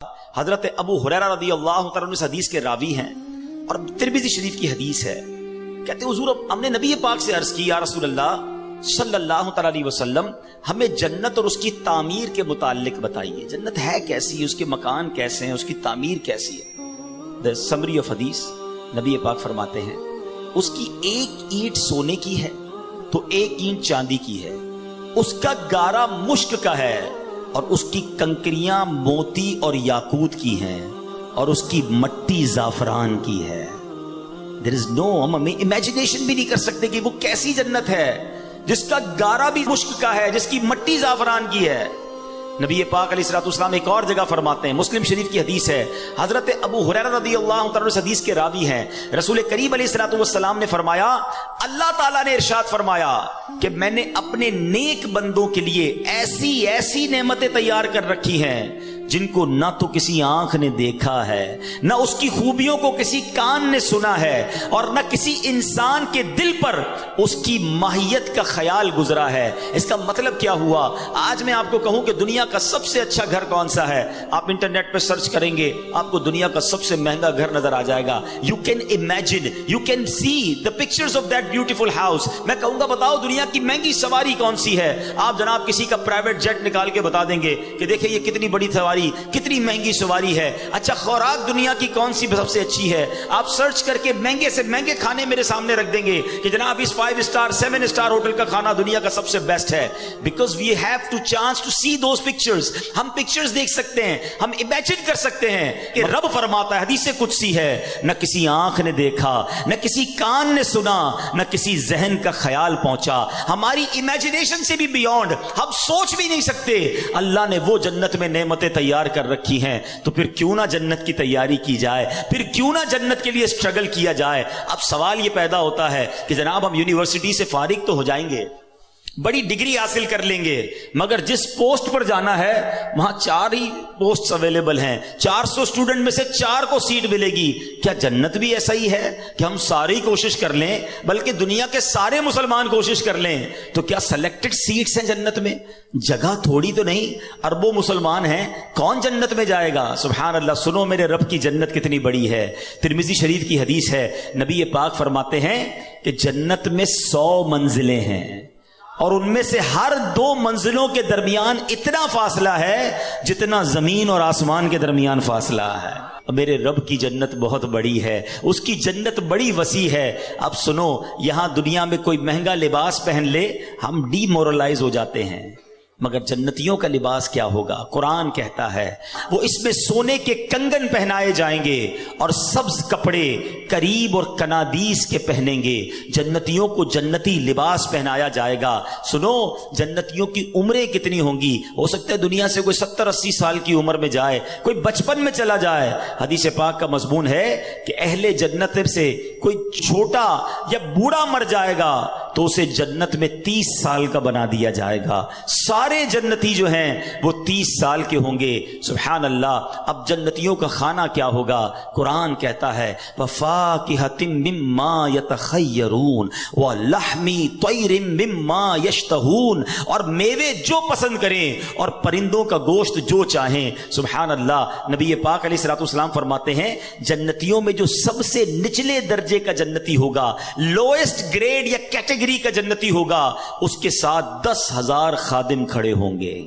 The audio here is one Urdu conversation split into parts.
حضرت ابو ہریرہ رضی اللہ تعالیٰ عنہ اس حدیث کے راوی ہیں اور ترمذی شریف کی حدیث ہے. کہتے ہیں حضور ہم نے نبی پاک سے عرض کی یا رسول اللہ صلی اللہ تعالیٰ علیہ وسلم ہمیں جنت اور اس کی تعمیر کے متعلق بتائیے. جنت ہے کیسی, اس کے مکان کیسے ہیں, اس کی تعمیر کیسی ہے. The summary of حدیث, نبی پاک فرماتے ہیں اس کی ایک اینٹ سونے کی ہے تو ایک اینٹ چاندی کی ہے, اس کا گارا مشک کا ہے اور اس کی کنکریاں موتی اور یاقوت کی ہیں اور اس کی مٹی زعفران کی ہے. There is no, ہم امیجنیشن بھی نہیں کر سکتے کہ وہ کیسی جنت ہے جس کا گارا بھی مشک کا ہے, جس کی مٹی زعفران کی ہے. نبی پاک علیہ الصلوۃ والسلام ایک اور جگہ فرماتے ہیں, مسلم شریف کی حدیث ہے, حضرت ابو ہریرہ رضی اللہ تعالیٰ عنہ اس حدیث کے راوی ہیں, رسول کریم علیہ الصلوۃ والسلام نے فرمایا اللہ تعالیٰ نے ارشاد فرمایا کہ میں نے اپنے نیک بندوں کے لیے ایسی ایسی نعمتیں تیار کر رکھی ہیں جن کو نہ تو کسی آنکھ نے دیکھا ہے, نہ اس کی خوبیوں کو کسی کان نے سنا ہے, اور نہ کسی انسان کے دل پر اس کی ماہیت کا خیال گزرا ہے. اس کا مطلب کیا ہوا؟ آج میں آپ کو کہوں کہ دنیا کا سب سے اچھا گھر کون سا ہے, آپ انٹرنیٹ پہ سرچ کریں گے آپ کو دنیا کا سب سے مہنگا گھر نظر آ جائے گا. You can imagine, you can see the pictures of that beautiful house. میں کہوں گا بتاؤ دنیا کی مہنگی سواری کون سی ہے, آپ جناب کسی کا پرائیویٹ جیٹ نکال کے بتا دیں گے کہ دیکھیں یہ کتنی بڑی سواری, کتنی مہنگی سواری ہے. اچھا خوراک دنیا کی کون سی سب سے اچھی ہے, آپ سرچ کر کے مہنگے سے مہنگے کھانے میرے سامنے رکھ دیں گے کہ جناب اس 5 اسٹار 7 اسٹار ہوٹل کا کھانا دنیا کا سب سے بیسٹ ہے. Because we have two chance to see those pictures. ہم پکچرز دیکھ سکتے ہیں, ہم امیجن کر سکتے ہیں کہ رب فرماتا ہے, حدیث قدسی ہے, نہ کسی آنکھ نے دیکھا, نہ کسی کان نے سنا, نہ کسی ذہن کا خیال پہنچا. ہماری امیجنیشن سے بھی بیونڈ, ہم سوچ بھی نہیں سکتے. اللہ نے وہ جنت میں نعمتیں تیار کر رکھی ہیں, تو پھر کیوں نہ جنت کی تیاری کی جائے, پھر کیوں نہ جنت کے لیے اسٹرگل کیا جائے. اب سوال یہ پیدا ہوتا ہے کہ جناب ہم یونیورسٹی سے فارغ تو ہو جائیں گے, بڑی ڈگری حاصل کر لیں گے, مگر جس پوسٹ پر جانا ہے وہاں 4 ہی پوسٹ اویلیبل ہیں, 400 اسٹوڈنٹ میں سے 4 کو سیٹ ملے گی. کیا جنت بھی ایسا ہی ہے کہ ہم ساری کوشش کر لیں, بلکہ دنیا کے سارے مسلمان کوشش کر لیں تو کیا سلیکٹڈ سیٹس ہیں جنت میں؟ جگہ تھوڑی تو نہیں, اربوں مسلمان ہیں, کون جنت میں جائے گا؟ سبحان اللہ. سنو میرے رب کی جنت کتنی بڑی ہے. ترمذی شریف کی حدیث ہے, نبی پاک فرماتے ہیں کہ جنت میں 100 منزلیں ہیں اور ان میں سے ہر 2 منزلوں کے درمیان اتنا فاصلہ ہے جتنا زمین اور آسمان کے درمیان فاصلہ ہے. میرے رب کی جنت بہت بڑی ہے, اس کی جنت بڑی وسیع ہے. اب سنو, یہاں دنیا میں کوئی مہنگا لباس پہن لے ہم ڈی مورلائز ہو جاتے ہیں, مگر جنتیوں کا لباس کیا ہوگا؟ قرآن کہتا ہے وہ اس میں سونے کے کنگن پہنائے جائیں گے اور سبز کپڑے قریب اور کنادیس کے پہنیں گے. جنتیوں کو جنتی لباس پہنایا جائے گا. سنو, جنتیوں کی عمریں کتنی ہوں گی؟ ہو سکتا ہے دنیا سے کوئی 70-80 سال کی عمر میں جائے, کوئی بچپن میں چلا جائے. حدیث پاک کا مضمون ہے کہ اہل جنت سے کوئی چھوٹا یا بوڑھا مر جائے گا تو اسے جنت میں 30 سال کا بنا دیا جائے گا. سارے جنتی جو ہیں وہ 30 سال کے ہوں گے. سبحان اللہ. اب جنتیوں کا کھانا کیا ہوگا؟ قرآن کہتا ہے وَفَاكِهَةٍ مِّمَّا يَتَخَيَّرُونَ وَلَحْمِ طَيْرٍ مِّمَّا يَشْتَهُونَ, اور میوے جو پسند کریں اور پرندوں کا گوشت جو چاہیں. سبحان اللہ. نبی پاک علیہ الصلوۃ والسلام فرماتے ہیں جنتیوں میں جو سب سے نچلے درجے کا جنتی ہوگا, لوئسٹ گریڈ یا کیٹیگری کا جنتی ہوگا, اس کے ساتھ 10,000 خادم کھڑے ہوں گے.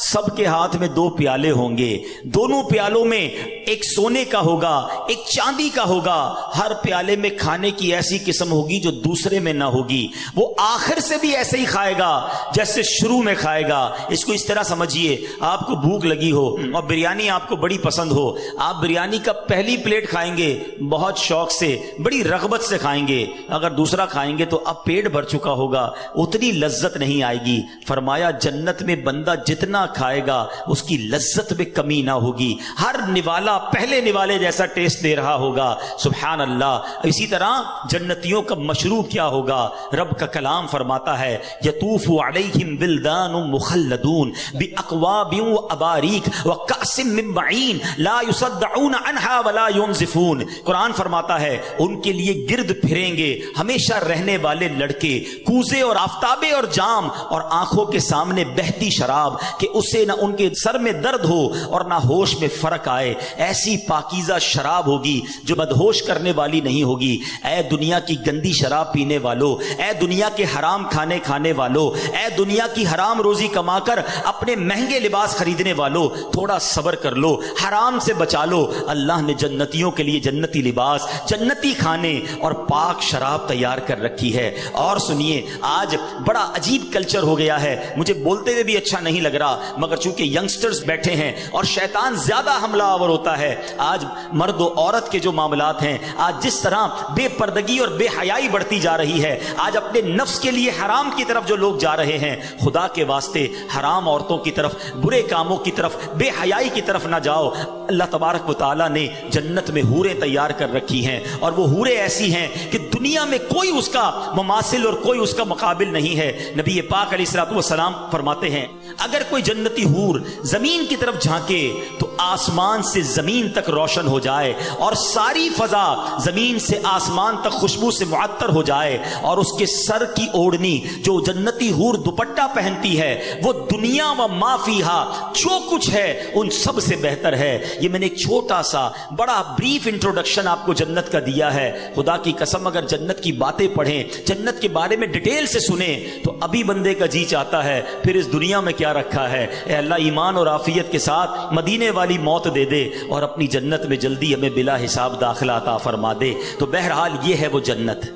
سب کے ہاتھ میں 2 پیالے ہوں گے, دونوں پیالوں میں ایک سونے کا ہوگا, ایک چاندی کا ہوگا. ہر پیالے میں کھانے کی ایسی قسم ہوگی جو دوسرے میں نہ ہوگی. وہ آخر سے بھی ایسے ہی کھائے گا جیسے شروع میں کھائے گا. اس کو اس طرح سمجھیے, آپ کو بھوک لگی ہو اور بریانی آپ کو بڑی پسند ہو, آپ بریانی کا پہلی پلیٹ کھائیں گے بہت شوق سے, بڑی رغبت سے کھائیں گے. اگر دوسرا کھائیں گے تو اب پیٹ بھر چکا ہوگا, اتنی لذت نہیں آئے گی. فرمایا جنت میں بندہ جتنا کھائے گا اس کی لذت میں کمی نہ ہوگی. ہر نوالا پہلے نوالے جیسا ٹیسٹ دے رہا ہوگا. سبحان اللہ. اسی طرح جنتیوں کا مشروب کیا ہوگا؟ رب کا کلام فرماتا ہے یطوف علیہم ولدان مخلدون باکواب واباریک وکأس من معین لا یصدعون عنہا ولا ينزفون. قرآن فرماتا ہے ان کے لیے گرد پھریں گے ہمیشہ رہنے والے لڑکے, کوزے اور آفتابے اور جام اور آنکھوں کے سامنے بہتی شراب کہ اسے نہ ان کے سر میں درد ہو اور نہ ہوش میں فرق آئے. ایسی پاکیزہ شراب ہوگی جو مدہوش کرنے والی نہیں ہوگی. اے دنیا کی گندی شراب پینے والو، اے دنیا کے حرام کھانے والو، اے دنیا کی حرام روزی کما کر اپنے مہنگے لباس خریدنے والو، تھوڑا صبر کر لو، حرام سے بچا لو. اللہ نے جنتیوں کے لیے جنتی لباس، جنتی کھانے اور پاک شراب تیار کر رکھی ہے. اور سنیے، آج بڑا عجیب کلچر ہو گیا ہے، مجھے بولتے ہوئے بھی اچھا نہیں لگ رہا، مگر چونکہ ینگسٹرز بیٹھے ہیں اور شیطان زیادہ حملہ آور ہوتا ہے. آج مرد و عورت کے جو معاملات ہیں، آج جس طرح بے پردگی اور بے حیائی بڑھتی جا رہی ہے، آج اپنے نفس کے لیے حرام کی طرف جو لوگ جا رہے ہیں، خدا کے واسطے حرام عورتوں کی طرف، برے کاموں کی طرف، بے حیائی کی طرف نہ جاؤ. اللہ تبارک و تعالیٰ نے جنت میں حوریں تیار کر رکھی ہیں، اور وہ حوریں ایسی ہیں کہ دنیا میں کوئی اس کا مماثل اور کوئی اس کا مقابل نہیں ہے. نبی پاک علیہ الصلوۃ والسلام فرماتے ہیں، اگر کوئی جنتی حور زمین کی طرف جھانکے تو آسمان سے زمین تک روشن ہو جائے، اور ساری فضا زمین سے آسمان تک خوشبو سے معطر ہو جائے، اور اس کے سر کی اوڑھنی جو جنتی حور دوپٹہ پہنتی ہے وہ دنیا و ما فیہا، جو کچھ ہے ان سب سے بہتر ہے. یہ میں نے ایک چھوٹا سا بڑا بریف انٹروڈکشن آپ کو جنت کا دیا ہے. خدا کی قسم اگر جنت کی باتیں پڑھیں، جنت کے بارے میں ڈیٹیل سے سنیں، تو ابھی بندے کا جی چاہتا ہے پھر اس دنیا میں کیا رکھا ہے. اے اللہ ایمان اور عافیت کے ساتھ مدینے والی موت دے دے اور اپنی جنت میں جلدی ہمیں بلا حساب داخلہ عطا فرما دے. تو بہرحال یہ ہے وہ جنت.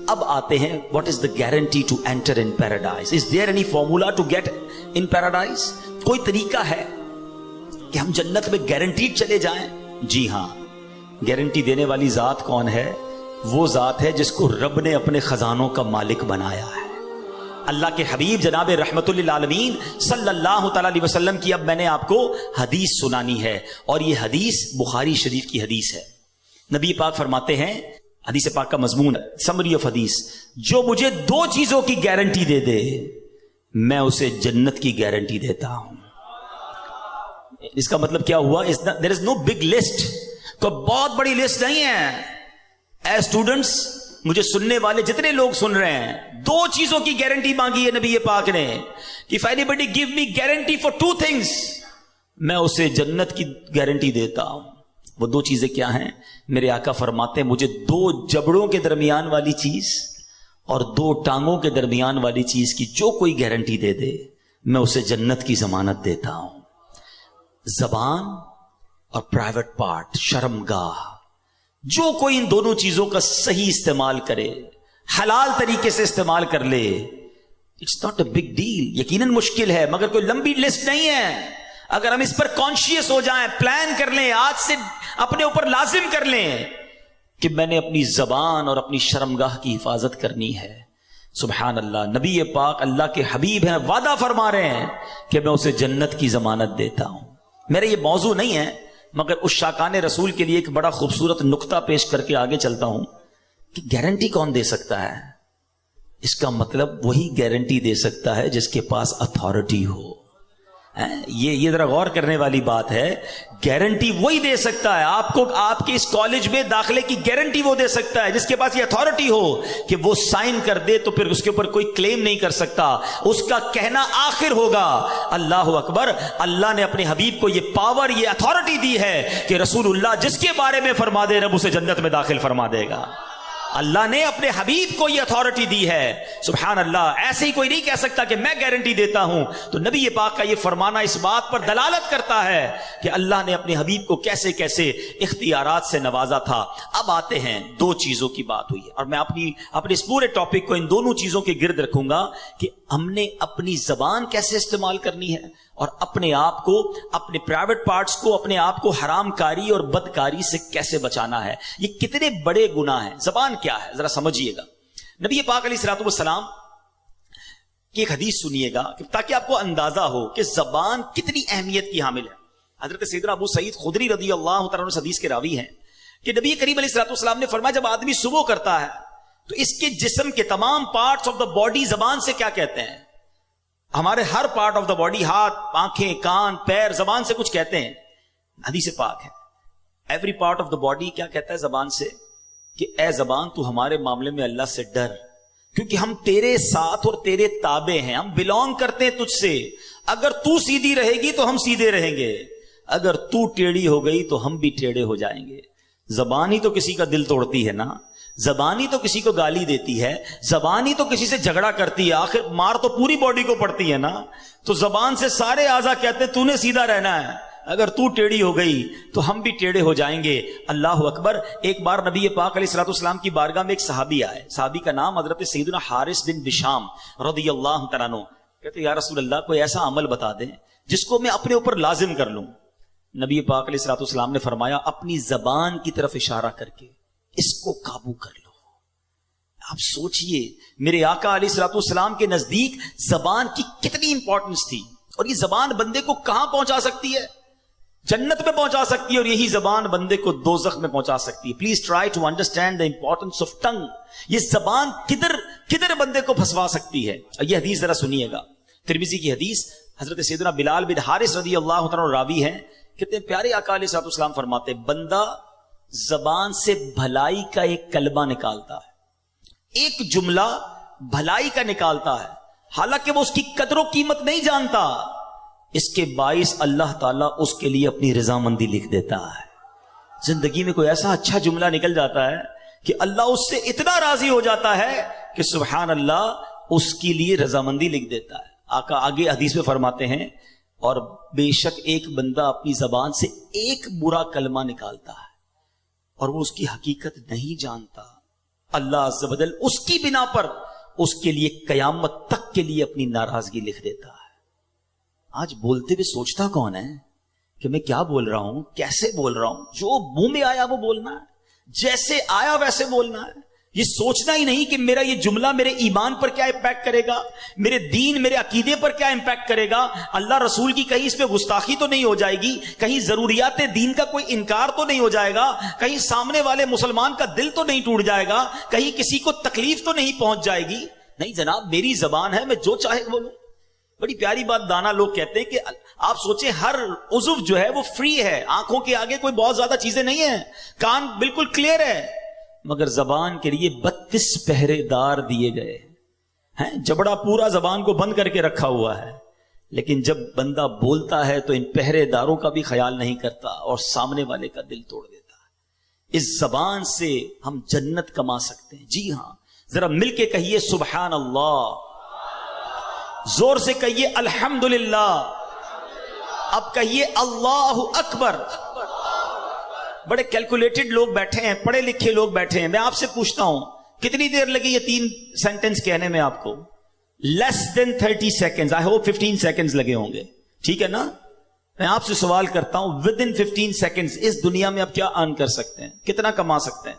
اب آتے ہیں what is the guarantee to enter in paradise? Is there any formula to get in paradise? کوئی طریقہ ہے کہ ہم جنت میں گارنٹیڈ چلے جائیں؟ جی ہاں. گارنٹی دینے والی ذات کون ہے؟ وہ ذات ہے جس کو رب نے اپنے خزانوں کا مالک بنایا ہے. اللہ کے حبیب جناب رحمت للعالمین صلی اللہ تعالی علیہ وسلم کی اب میں نے آپ کو حدیث سنانی ہے، اور یہ حدیث بخاری شریف کی حدیث ہے. نبی پاک فرماتے ہیں، حدیث پاک کا مضمون سمری آف حدیث، جو مجھے دو چیزوں کی گارنٹی دے دے میں اسے جنت کی گارنٹی دیتا ہوں. اس کا مطلب کیا ہوا؟ there is no big list، کوئی بہت بڑی لسٹ نہیں ہے. اے اسٹوڈنٹس، مجھے سننے والے جتنے لوگ سن رہے ہیں، دو چیزوں کی گارنٹی مانگی ہے نبی پاک نے کہ if anybody give me guarantee for two things، میں اسے جنت کی گارنٹی دیتا ہوں. وہ دو چیزیں کیا ہیں؟ میرے آقا فرماتے ہیں، مجھے دو جبڑوں کے درمیان والی چیز اور دو ٹانگوں کے درمیان والی چیز کی جو کوئی گارنٹی دے دے میں اسے جنت کی ضمانت دیتا ہوں. زبان اور پرائیویٹ پارٹ، شرمگاہ، جو کوئی ان دونوں چیزوں کا صحیح استعمال کرے، حلال طریقے سے استعمال کر لے، it's not a big deal. یقیناً مشکل ہے مگر کوئی لمبی لسٹ نہیں ہے. اگر ہم اس پر کانشیس ہو جائیں، پلان کر لیں، آج سے اپنے اوپر لازم کر لیں کہ میں نے اپنی زبان اور اپنی شرمگاہ کی حفاظت کرنی ہے. سبحان اللہ. نبی پاک اللہ کے حبیب ہیں، وعدہ فرما رہے ہیں کہ میں اسے جنت کی ضمانت دیتا ہوں. میرا یہ موضوع نہیں ہے مگر اس شاکان رسول کے لیے ایک بڑا خوبصورت نقطہ پیش کر کے آگے چلتا ہوں کہ گارنٹی کون دے سکتا ہے؟ اس کا مطلب وہی گارنٹی دے سکتا ہے جس کے پاس اتھارٹی ہو. یہ ذرا غور کرنے والی بات ہے. گارنٹی وہی دے سکتا ہے آپ کو، آپ کے اس کالج میں داخلے کی گارنٹی وہ دے سکتا ہے جس کے پاس یہ اتھارٹی ہو کہ وہ سائن کر دے تو پھر اس کے اوپر کوئی کلیم نہیں کر سکتا. اس کا کہنا آخر ہوگا. اللہ اکبر. اللہ نے اپنے حبیب کو یہ پاور، یہ اتھارٹی دی ہے کہ رسول اللہ جس کے بارے میں فرما دے رب اسے جنت میں داخل فرما دے گا. اللہ نے اپنے حبیب کو یہ اتھارٹی دی ہے. سبحان اللہ. ایسے ہی کوئی نہیں کہہ سکتا کہ میں گارنٹی دیتا ہوں. تو نبی پاک کا یہ فرمانا اس بات پر دلالت کرتا ہے کہ اللہ نے اپنے حبیب کو کیسے کیسے اختیارات سے نوازا تھا. اب آتے ہیں، دو چیزوں کی بات ہوئی اور میں اپنے اس پورے ٹاپک کو ان دونوں چیزوں کے گرد رکھوں گا کہ ہم نے اپنی زبان کیسے استعمال کرنی ہے اور اپنے آپ کو، اپنے پرائیویٹ پارٹس کو، اپنے آپ کو حرام کاری اور بدکاری سے کیسے بچانا ہے. یہ کتنے بڑے گناہ ہیں. زبان کیا ہے ذرا سمجھیے گا. نبی پاک علیہ الصلوۃ والسلام کی ایک حدیث سنیے گا تاکہ آپ کو اندازہ ہو کہ زبان کتنی اہمیت کی حامل ہے. حضرت سیدنا ابو سعید خدری رضی اللہ تعالیٰ عنہ حدیث کے راوی ہیں کہ نبی کریم علیہ الصلوۃ والسلام نے فرمایا، جب آدمی صبح کرتا ہے تو اس کے جسم کے تمام پارٹس آف دا باڈی زبان سے کیا کہتے ہیں؟ ہمارے ہر پارٹ آف دا باڈی، ہاتھ، آنکھیں، کان، پیر، زبان سے کچھ کہتے ہیں. حدیث پاک ہے every part of the body کیا کہتا ہے زبان سے کہ اے زبان تو ہمارے معاملے میں اللہ سے ڈر، کیونکہ ہم تیرے ساتھ اور تیرے تابع ہیں، ہم بلونگ کرتے ہیں تجھ سے. اگر تو سیدھی رہے گی تو ہم سیدھے رہیں گے، اگر تو ٹیڑھی ہو گئی تو ہم بھی ٹیڑھے ہو جائیں گے۔ زبان ہی تو کسی کا دل توڑتی ہے نا، زبان ہی تو کسی کو گالی دیتی ہے، زبان ہی تو کسی سے جھگڑا کرتی ہے، آخر مار تو پوری باڈی کو پڑتی ہے نا۔ تو زبان سے سارے اعضاء کہتے ہیں تو نے سیدھا رہنا ہے، اگر تو ٹیڑھی ہو گئی تو ہم بھی ٹیڑھے ہو جائیں گے۔ اللہ اکبر۔ ایک بار نبی پاک علیہ الصلوۃ والسلام کی بارگاہ میں ایک صحابی آئے، صحابی کا نام حضرت سیدنا حارث بن بشام رضی اللہ تعالیٰ عنہ۔ کہتے یا رسول اللہ کوئی ایسا عمل بتا دیں جس کو میں اپنے اوپر لازم کر لوں۔ نبی پاک علیہ الصلوۃ والسلام نے فرمایا اپنی زبان کی طرف اشارہ کر کے اس کو قابو کر لو۔ آپ سوچئے میرے آقا علیہ الصلوۃ والسلام کے نزدیک زبان کی کتنی امپورٹنس تھی، اور یہ زبان بندے کو کہاں پہنچا سکتی ہے؟ جنت میں پہنچا سکتی ہے، اور یہی زبان بندے کو دوزخ میں پہنچا سکتی ہے۔ Please try to understand the importance of tongue. یہ زبان کدھر بندے کو پھنسوا سکتی ہے۔ یہ حدیث ذرا سنیے گا، ترمذی کی حدیث، حضرت سیدنا بلال بن حارث رضی اللہ تعالیٰ راوی ہیں۔ کتنے پیارے آقا علیہ الصلوۃ والسلام فرماتے بندہ زبان سے بھلائی کا ایک کلمہ نکالتا ہے، ایک جملہ بھلائی کا نکالتا ہے، حالانکہ وہ اس کی قدر و قیمت نہیں جانتا، اس کے باعث اللہ تعالیٰ اس کے لیے اپنی رضامندی لکھ دیتا ہے۔ زندگی میں کوئی ایسا اچھا جملہ نکل جاتا ہے کہ اللہ اس سے اتنا راضی ہو جاتا ہے کہ سبحان اللہ اس کے لیے رضامندی لکھ دیتا ہے۔ آقا آگے حدیث میں فرماتے ہیں اور بے شک ایک بندہ اپنی زبان سے ایک برا کلمہ نکالتا ہے اور وہ اس کی حقیقت نہیں جانتا، اللہ عز و جل اس کی بنا پر اس کے لیے قیامت تک کے لیے اپنی ناراضگی لکھ دیتا ہے۔ آج بولتے ہوئے سوچتا کون ہے کہ میں کیا بول رہا ہوں، کیسے بول رہا ہوں؟ جو منہ میں آیا وہ بولنا ہے، جیسے آیا ویسے بولنا ہے۔ یہ سوچنا ہی نہیں کہ میرا یہ جملہ میرے ایمان پر کیا امپیکٹ کرے گا، میرے دین میرے عقیدے پر کیا امپیکٹ کرے گا، اللہ رسول کی کہیں اس پہ گستاخی تو نہیں ہو جائے گی، کہیں ضروریات دین کا کوئی انکار تو نہیں ہو جائے گا، کہیں سامنے والے مسلمان کا دل تو نہیں ٹوٹ جائے گا، کہیں کسی کو تکلیف تو نہیں پہنچ جائے گی۔ نہیں جناب، میری زبان ہے، میں جو چاہے بولوں۔ بڑی پیاری بات دانا لوگ کہتے ہیں کہ آپ سوچیں ہر عضو جو ہے وہ فری ہے، آنکھوں کے آگے کوئی بہت زیادہ چیزیں نہیں ہیں، کان بالکل کلیئر ہے، مگر زبان کے لیے 32 پہرے دار دیے گئے ہیں۔ جبڑا پورا زبان کو بند کر کے رکھا ہوا ہے، لیکن جب بندہ بولتا ہے تو ان پہرے داروں کا بھی خیال نہیں کرتا اور سامنے والے کا دل توڑ دیتا ہے۔ اس زبان سے ہم جنت کما سکتے ہیں۔ جی ہاں، ذرا مل کے کہیے سبحان اللہ، زور سے کہیے الحمدللہ، اب کہیے اللہ اکبر۔ بڑے کیلکولیٹڈ لوگ بیٹھے ہیں، پڑھے لکھے لوگ بیٹھے ہیں، میں آپ سے پوچھتا ہوں کتنی دیر لگی یہ 3 سینٹنس کہنے میں آپ کو؟ لیس دین 30 سیکنڈز، آئی ہوپ 15 سیکنڈز لگے ہوں گے، ٹھیک ہے نا؟ میں آپ سے سوال کرتا ہوں ود ان 15 سیکنڈز اس دنیا میں آپ کیا ارن کر سکتے ہیں، کتنا کما سکتے ہیں؟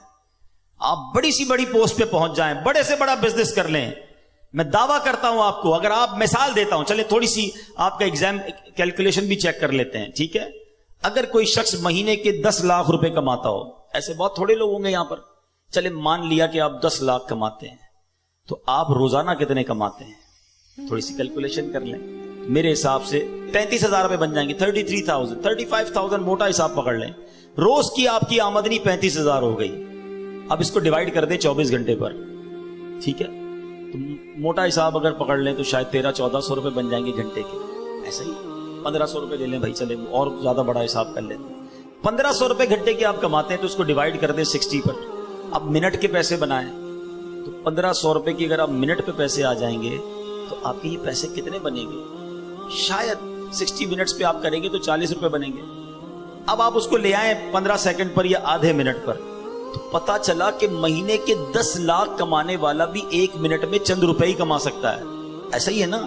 آپ بڑی سی بڑی پوسٹ پہ پہنچ جائیں، بڑے سے بڑا بزنس کر لیں، میں دعویٰ کرتا ہوں آپ کو، اگر آپ مثال دیتا ہوں، چلے تھوڑی سی آپ کا ایگزام کیلکولیشن بھی چیک کر لیتے ہیں، ٹھیک ہے؟ اگر کوئی شخص مہینے کے 10 لاکھ روپے کماتا ہو، ایسے بہت تھوڑے لوگ ہوں گے یہاں پر، چلے مان لیا کہ آپ 10 لاکھ کماتے ہیں، تو آپ روزانہ کتنے کماتے ہیں؟ تھوڑی سی کیلکولیشن کر لیں، میرے حساب سے 35,000 روپے بن جائیں گے، 33,000 35,000 موٹا حساب پکڑ لیں، روز کی آپ کی آمدنی 35,000 ہو گئی۔ اب اس کو ڈیوائڈ کر دیں 24 گھنٹے پر، ٹھیک ہے؟ تو موٹا حساب اگر پکڑ لیں تو شاید 1300-1400 روپے بن جائیں گے گھنٹے کے، ایسا ہی 1500 روپے لے لیں بھائی، چلے اور زیادہ بڑا حساب کر لیں، 1500 روپے گھنٹے کے آپ کماتے ہیں تو اس کو ڈیوائڈ کر دیں 60 پر، اب منٹ کے پیسے بنائیں تو 1500 روپے کی اگر آپ منٹ پہ پیسے آ جائیں گے تو آپ کے یہ پیسے کتنے بنیں گے؟ شاید 60 منٹس پہ آپ کریں گے تو 40 روپے بنیں گے۔ اب آپ اس کو لے آئیں 15 سیکنڈ پر یا آدھے منٹ پر، تو پتا چلا کہ مہینے کے 10 لاکھ کمانے والا بھی 1 منٹ میں چند روپے ہی کما سکتا ہے، ایسا ہی ہے نا؟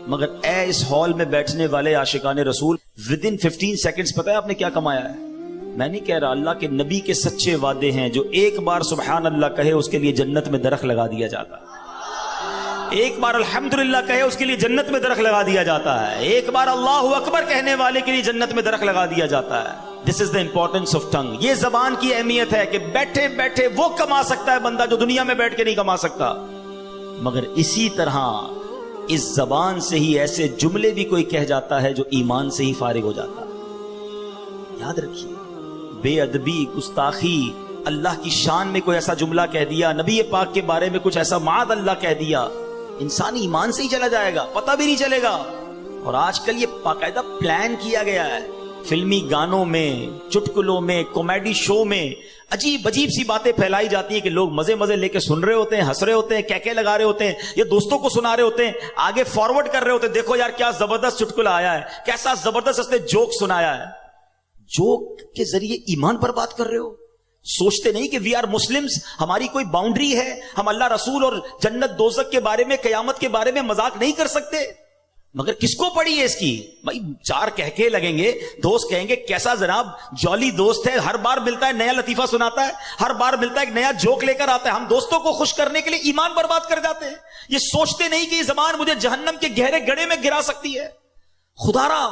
مگر اے اس ہال میں بیٹھنے والے عاشقان رسول، ود ان 15 سیکنڈز پتہ ہے آپ نے کیا کمایا ہے؟ میں نہیں کہہ رہا، اللہ کے نبی کے سچے وعدے ہیں، جو ایک بار سبحان اللہ کہے اس کے لیے جنت میں درخت لگا دیا جاتا ہے، ایک بار الحمدللہ کہے اس کے لیے جنت میں درخت لگا دیا جاتا ہے، ایک بار اللہ اکبر کہنے والے کے لیے جنت میں درخت لگا دیا جاتا ہے۔ دس از دا امپورٹنس آف ٹنگ۔ یہ زبان کی اہمیت ہے کہ بیٹھے بیٹھے وہ کما سکتا ہے بندہ جو دنیا میں بیٹھ کے نہیں کما سکتا، مگر اسی طرح اس زبان سے ہی ایسے جملے بھی کوئی کہہ جاتا ہے جو ایمان سے ہی فارغ ہو جاتا ہے۔ یاد رکھیے، بے ادبی، گستاخی، اللہ کی شان میں کوئی ایسا جملہ کہہ دیا، نبی پاک کے بارے میں کچھ ایسا معاذ اللہ کہہ دیا، انسان ایمان سے ہی چلا جائے گا، پتہ بھی نہیں چلے گا، اور آج کل یہ باقاعدہ پلان کیا گیا ہے، فلمی گانوں میں، چٹکلوں میں، کامیڈی شو میں عجیب عجیب سی باتیں پھیلائی جاتی ہیں کہ لوگ مزے مزے لے کے سن رہے ہوتے ہیں، ہنس رہے ہوتے ہیں، کہکے لگا رہے ہوتے ہیں، یا دوستوں کو سنا رہے ہوتے ہیں، آگے فارورڈ کر رہے ہوتے ہیں، دیکھو یار کیا زبردست چٹکلا آیا ہے، کیسا زبردست اس نے جوک سنایا ہے۔ جوک کے ذریعے ایمان پر بات کر رہے ہو، سوچتے نہیں کہ وی آر مسلمز، ہماری کوئی باؤنڈری ہے، ہم اللہ رسول اور جنت دوزخ کے بارے میں، قیامت کے بارے میں مذاق نہیں کر سکتے۔ مگر کس کو پڑی ہے اس کی؟ بھائی چار کہکے لگیں گے، دوست کہیں گے کیسا جناب جولی دوست ہے، ہر بار ملتا ہے نیا لطیفہ سناتا ہے، ہر بار ملتا ہے ایک نیا جوک لے کر آتا ہے، ہم دوستوں کو خوش کرنے کے لیے ایمان برباد کر جاتے ہیں۔ یہ سوچتے نہیں کہ یہ زبان مجھے جہنم کے گہرے گڑھے میں گرا سکتی ہے۔ خدا را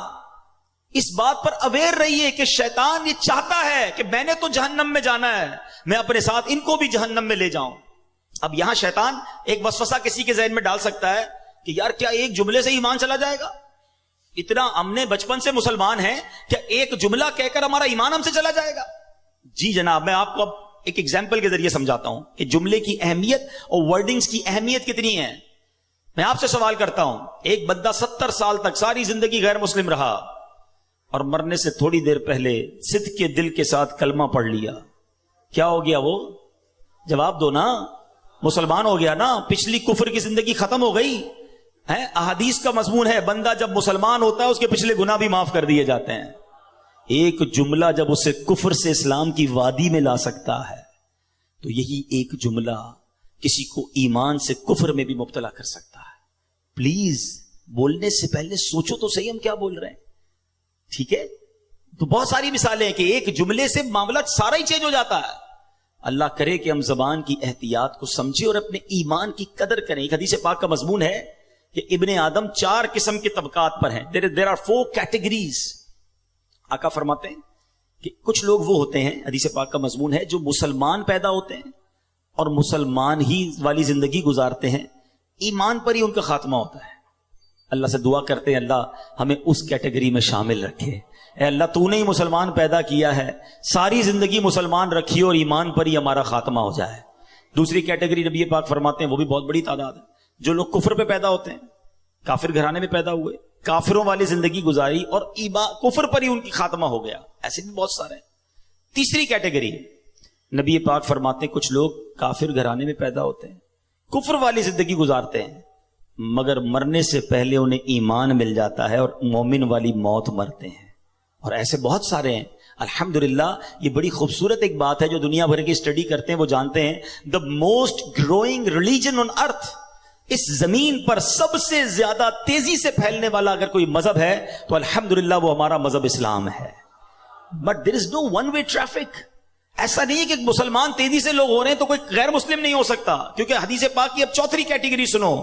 اس بات پر اویئر رہیے کہ شیطان یہ چاہتا ہے کہ میں نے تو جہنم میں جانا ہے، میں اپنے ساتھ ان کو بھی جہنم میں لے جاؤں۔ اب یہاں شیطان ایک وسوسہ کسی کے ذہن میں ڈال سکتا ہے کہ یار کیا ایک جملے سے ایمان چلا جائے گا؟ اتنا ہم نے بچپن سے مسلمان ہیں، کیا ایک جملہ کہہ کر ہمارا ایمان ہم سے چلا جائے گا؟ جی جناب، میں آپ کو اب ایک ایگزامپل کے ذریعے سمجھاتا ہوں کہ جملے کی اہمیت اور ورڈنگز کی اہمیت کتنی ہے۔ میں آپ سے سوال کرتا ہوں، ایک بندہ 70 سال تک ساری زندگی غیر مسلم رہا اور مرنے سے تھوڑی دیر پہلے صدق کے دل کے ساتھ کلمہ پڑھ لیا، کیا ہو گیا وہ؟ جواب دو نا، مسلمان ہو گیا نا، پچھلی کفر کی زندگی ختم ہو گئی ہے۔ احادیث کا مضمون ہے بندہ جب مسلمان ہوتا ہے اس کے پچھلے گناہ بھی معاف کر دیے جاتے ہیں۔ ایک جملہ جب اسے کفر سے اسلام کی وادی میں لا سکتا ہے تو یہی ایک جملہ کسی کو ایمان سے کفر میں بھی مبتلا کر سکتا ہے۔ پلیز بولنے سے پہلے سوچو تو صحیح ہم کیا بول رہے ہیں، ٹھیک ہے؟ تو بہت ساری مثالیں ہیں کہ ایک جملے سے معاملہ سارا ہی چینج ہو جاتا ہے۔ اللہ کرے کہ ہم زبان کی احتیاط کو سمجھیں اور اپنے ایمان کی قدر کریں۔ ایک حدیث پاک کا مضمون ہے کہ ابن آدم 4 قسم کے طبقات پر ہیں۔ there are 4 categories۔ آقا فرماتے ہیں کہ کچھ لوگ وہ ہوتے ہیں، حدیث پاک کا مضمون ہے، جو مسلمان پیدا ہوتے ہیں اور مسلمان ہی والی زندگی گزارتے ہیں، ایمان پر ہی ان کا خاتمہ ہوتا ہے۔ اللہ سے دعا کرتے ہیں اللہ ہمیں اس کیٹیگری میں شامل رکھے۔ اے اللہ تو نے ہی مسلمان پیدا کیا ہے، ساری زندگی مسلمان رکھی اور ایمان پر ہی ہمارا خاتمہ ہو جائے۔ دوسری کیٹیگری نبی پاک فرماتے ہیں، وہ بھی بہت بڑی تعداد ہے، جو لوگ کفر پہ پیدا ہوتے ہیں، کافر گھرانے میں پیدا ہوئے، کافروں والی زندگی گزاری اور کفر پر ہی ان کی خاتمہ ہو گیا۔ ایسے بھی بہت سارے ہیں۔ تیسری کیٹیگری نبی پاک فرماتے ہیں، کچھ لوگ کافر گھرانے میں پیدا ہوتے ہیں، کفر والی زندگی گزارتے ہیں، مگر مرنے سے پہلے انہیں ایمان مل جاتا ہے اور مومن والی موت مرتے ہیں۔ اور ایسے بہت سارے ہیں۔ الحمدللہ یہ بڑی خوبصورت ایک بات ہے، جو دنیا بھر کی اسٹڈی کرتے ہیں وہ جانتے ہیں the most growing religion on earth، اس زمین پر سب سے زیادہ تیزی سے پھیلنے والا اگر کوئی مذہب ہے تو الحمدللہ وہ ہمارا مذہب اسلام ہے۔ but there is no one way traffic۔ ایسا نہیں ہے کہ مسلمان تیزی سے لوگ ہو رہے ہیں تو کوئی غیر مسلم نہیں ہو سکتا، کیونکہ حدیث پاک کی اب چوتھی کیٹیگری سنو۔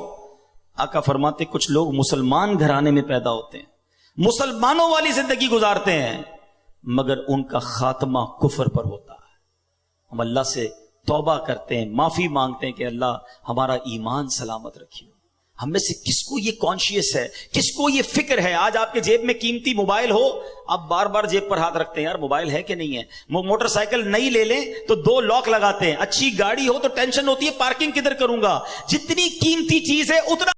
آقا فرماتے کچھ لوگ مسلمان گھرانے میں پیدا ہوتے ہیں، مسلمانوں والی زندگی گزارتے ہیں، مگر ان کا خاتمہ کفر پر ہوتا ہے۔ ہم اللہ سے توبہ کرتے ہیں، معافی مانگتے ہیں کہ اللہ ہمارا ایمان سلامت رکھیے۔ ہم میں سے کس کو یہ کانشیس ہے، کس کو یہ فکر ہے؟ آج آپ کے جیب میں قیمتی موبائل ہو، آپ بار بار جیب پر ہاتھ رکھتے ہیں، یار موبائل ہے کہ نہیں ہے۔ موٹر سائیکل نئی لے لیں تو 2 لاک لگاتے ہیں، اچھی گاڑی ہو تو ٹینشن ہوتی ہے پارکنگ کدھر کروں گا۔ جتنی قیمتی چیز ہے اتنا